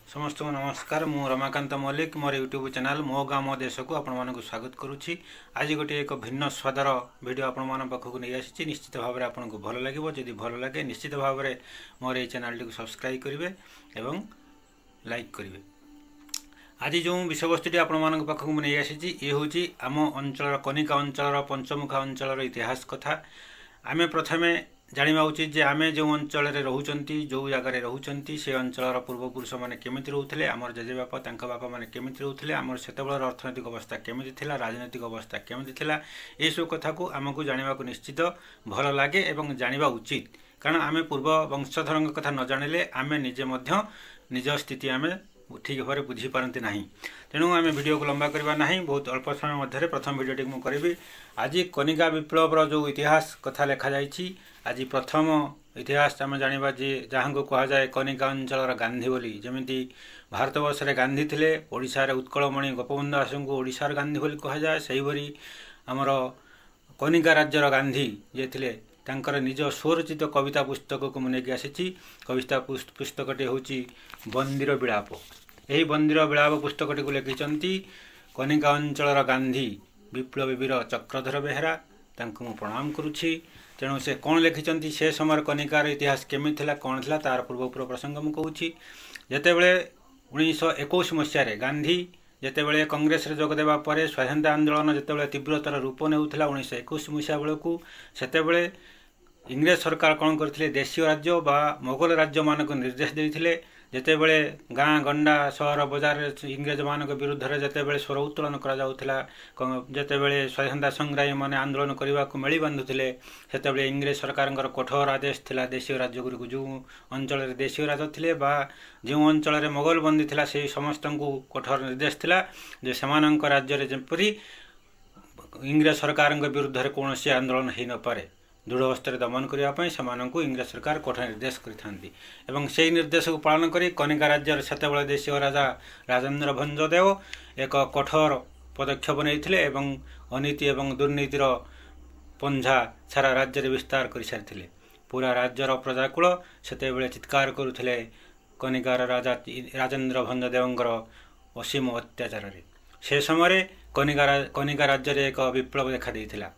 समस्त को नमस्कार। मु रमाकांत मल्लिक मोर यूट्यूब चैनल मो गाँ मो देश को आपण स्वागत करुच्ची। आज गोटे एक भिन्न स्वादर वीडियो आपण पाखक नहीं आसी। निश्चित भाव में आपको भल लगे। जदि भल लगे निश्चित भाव में मोर ये चैनल टी सब्सक्राइब करेंगे एवं लाइक करेंगे। आज जो विषय वस्तुटी आपण पाखक नहीं आसी ये हूँ आम अंचल कनिका अंचल पंचमुखा अंचल इतिहास कथा। आम प्रथमे जाना उचित जे आम जो अंचल रोचंती जो जगार रोचंती से अंचल पूर्वपुरुष मैंने केमी रोते आमर जेजेबापा बापा मैंने केमी रोते आमर से अर्थनैतिक अवस्था केमी राजनैतिक अवस्था केमी ये सब कथा को आमको जाना निश्चित भल लगे और जाना उचित। कारण आम पूर्व वंशधर कथा न जानिले आम निजे निज स्थिति आम ठीक भाव बुझीपारती ना। तेणु आम वीडियो को लंबा करवा ना, बहुत अल्प समय मध्य प्रथम वीडियोटी मुझे करी। आज कनिका विप्लवर जो इतिहास कथा लिखा जाइए। आज प्रथम इतिहास आम जाना जे जहाँ को कहुए कनिका अंचल गांधी बोली। जमी भारतवर्ष में गांधी थे, ओडिशार उत्कलमणि गोपबंधु दास को ओडिशार गांधी बोली कहुए। से ही आमर कनिका राज्यर गांधी जे थे तांकर निज स्वरचित कविता पुस्तक को मुझे आसी। कविता पुस्तकटी हूँ बंदीर विलाप। यही बंदीर विलाप पुस्तकटी को लिखिं कनिका अंचल गांधी विप्लवी वीर चक्रधर बेहेरा। तांको प्रणाम करुच्ची। तेणु से कौन लिखिं से समय कनिकार इतिहास केमी कौन था तार पूर्वपूर्व प्रसंग मुझे कहूँ। जितेबले 1921 मसीह गांधी जितेबले कांग्रेस जोगदेवा पर स्वाधीनता आंदोलन जितेबले तीव्रतर रूप नेउथिला 1921 मसीहा बेलू सेतेबले इंग्रेज सरकार कौन करथिले देशीय राज्य बा मोगल राज्य मानक निर्देश देइथिले। जितेबले गाँ गंडा सहर बजार इंग्रेज मानक विरुद्ध में जितेबले स्वर उत्तोलन करा जाउथिला, जितेबले स्वाधीनता संग्रामी माने आंदोलन करने को मेली बांधुथिले सेतेबले इंग्रेज सरकार कठोर आदेश थिला देशीय राज्य गुरिक जो अंचल देशीय राज्य थिले बा जो अंचल मोगल बंदी थिला से समस्त को कठोर निर्देश थिला जे समानक राज्य जेपरी इंग्रेज सरकार विरुद्ध में कौन आंदोलन हो न पारे दृढ़ अवस्था दमन करने से इंग्रेज सरकार कठोर निर्देश करते। से निर्देश को पालन कर कनिका राज्य से देशीय राजा राजेन्द्र भंजदेव एक कठोर पदक्षेप नहीं अनीति एवं दुर्नीतिर पंझा सारा राज्य में विस्तार कर सारी। पूरा राज्यर प्रजाकूल से चित्कार करुले कनिकार राजा राजेन्द्र भंजदेवर असीम अत्याचार। से समय कनिका राज्य एक विप्लव देखा देइथिला।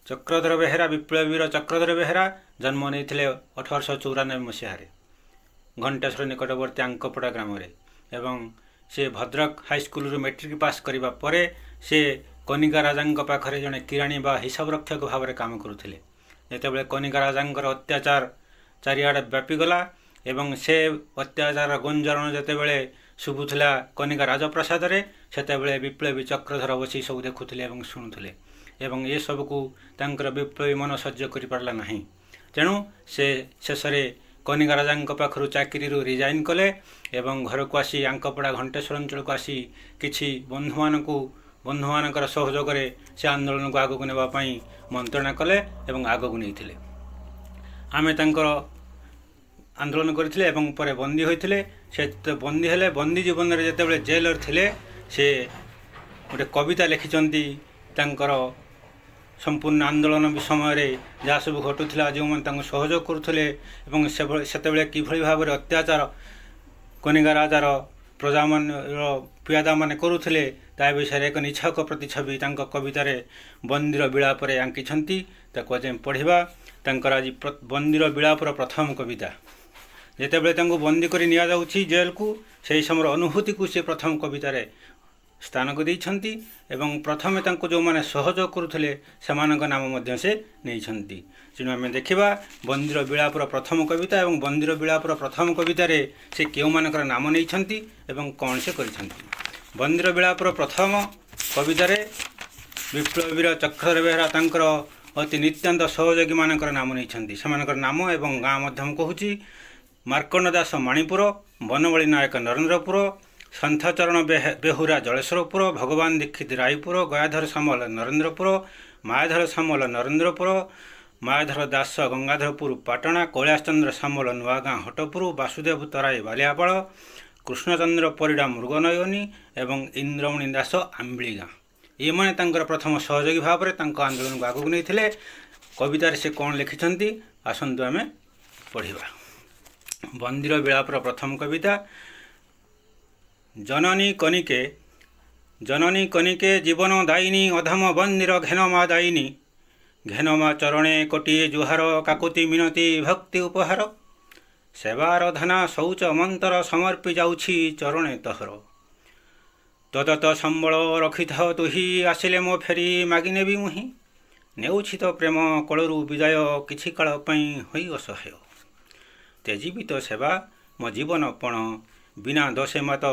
चक्रधर बेहेरा विप्लवी वीर चक्रधर बेहेरा जन्म नहीं 1894 मसीह घंटेश्वर निकटवर्ती आंकपड़ा ग्राम एवं से भद्रक हाईस्कल मैट्रिक पास करने पर से कनिका राजा पाखे जड़े किराणी बा हिसाब रक्षक भाव में काम करुले। जितेबाला कनिका राजा अत्याचार चारिआडे व्यापीगला एवं से अत्याचार गुंजरण जितेबाला शुभुला कनिका राजप्रसाद से विप्लवी चक्रधर बसी सब देखुले और शुणुले एवं ये सबको तांकर विप्लवी मन सह्य कर पारला नहीं। तेणु से शेष में कनिका राजा पाखु चाकरी रिजाइन कले एवं घर को आसी आंकपड़ा घंटेश्वर अंचल को आसी किछि बंधु मानकर सहयोग से आंदोलन को आगक नापी मंत्रणा कले एवं आगक नहीं आमे तांकर आंदोलन करथिले एवं परे बंदी होइथिले। से बंदी हेले बंदी जीवन में जितेबाला जेलर थिले से गोटे कविता लिखिचंती तांकर संपूर्ण आंदोलन समय जहाँ सब घटुला जो मैंने सहयोग करुले से किभली भाव में अत्याचार कनिका राजार प्रजा मान पियादा मान करुले ता विषय एक निछक प्रतिछवि कवितार बंदीर विलाप आंकी पढ़ा। आज बंदीर विलापर प्रथम कविता जितेबाला बंदी कर नि जेल को से समय अनुभूति को सी प्रथम कवितार स्थान को देइछंती एवं प्रथमे जो मैंने सहयोग करुले से नाम से नहीं। तेणु आम देखा बंदीर विलापर प्रथम कविता और बंदीर विलापर प्रथम कवितार से क्यों मानकर नाम नहीं एवं कौन से करिसेंती। बंदीर विलापर प्रथम कवितार विप्लवीर चक्रधर बेहेरा तांकर अति नित्यान्त सहयोगी मानकर नाम नहीं से नाम एवं गाँ मध्यम कहूँ मार्कंड दास मणिपुर, बनबली नायक नरेन्द्रपुर, संथचरण बेहुरा जलेश्वरपुर, भगवान दीक्षित रायपुर, गयाधर सामल नरेन्द्रपुर, मायाधर सामल नरेन्द्रपुर, मायाधर दास गंगाधरपुर पाटणा, कैलाशचंद्र सामल नुआगाँ हटपुर, वासुदेव तराई बालियापाड़, कृष्णचंद्र परिडा मृगनयनी एवं इंद्रमणि दास आंबिली गाँ ये मैंने प्रथम सहयोगी भाव में आंदोलन को आगक नहीं। कवितार से कौन लिखिं आसतु आम पढ़ा। बंदीर विलापर प्रथम कविता जननी कनिके जीवन दायिनी अधम बंदिर घेनमा दायिनी घेनमा चरणे कोटिए जुहार काकुति मिनती भक्ति उपहार सेवाराधना शौच मंतर समर्पी जाउछि चरणे तहर तदत संबल रखिथाओ तुही आसिले मो फेरी मागिनेबी मुहि नेउछि तो प्रेम कलरु विदाय किछि काल पई होई असहाय तेजीवित सेवा मो जीवन पण बिना दोषे मत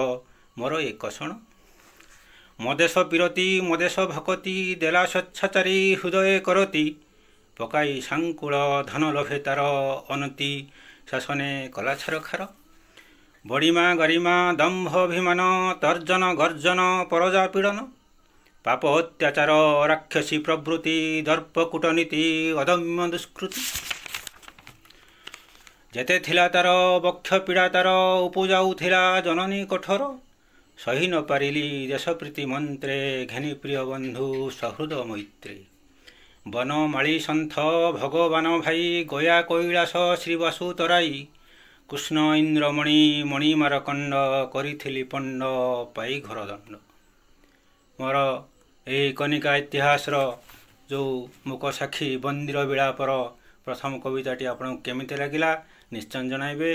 मोर एक क्षण मदेश पिरती मदेश भकती देला स्वेच्छाचारी हृदय करती पकाई सांकुल धन लभे तार अनति शासने कला छार खार बड़ीमा गरिमा दम्भ अभिमान तर्जन गर्जन परजा पीड़न पाप अत्याचार राक्षसी प्रवृत्ति दर्प कूटनीति अदम्य दुष्कृति जेते थिला तार बक्ष पीड़ा तार उपजाउथिला जननी कठोर सही न पारिली देशप्रीति मंत्रे घेनी प्रिय बंधु सहृद मैत्री वन माली सन्थ भगवान भाई गया कैलास श्रीवासु तराई कृष्ण इंद्रमणि मणिमारकंड करिथिली पंड पाई घर दंड मोर यही कनिका इतिहास जो मूक साक्षी बंदिर विलापर प्रथम कविताटी आपको केमिति लगिला निश्चय जनइबे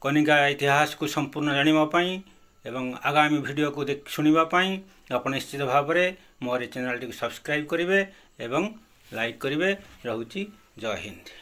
कनिका इतिहास को संपूर्ण जानापी एवं आगामी वीडियो को शुणापी आप निश्चित भाव में मोर चैनल टी सब्सक्राइब करेंगे एवं लाइक करेंगे। रहुची जय हिंद।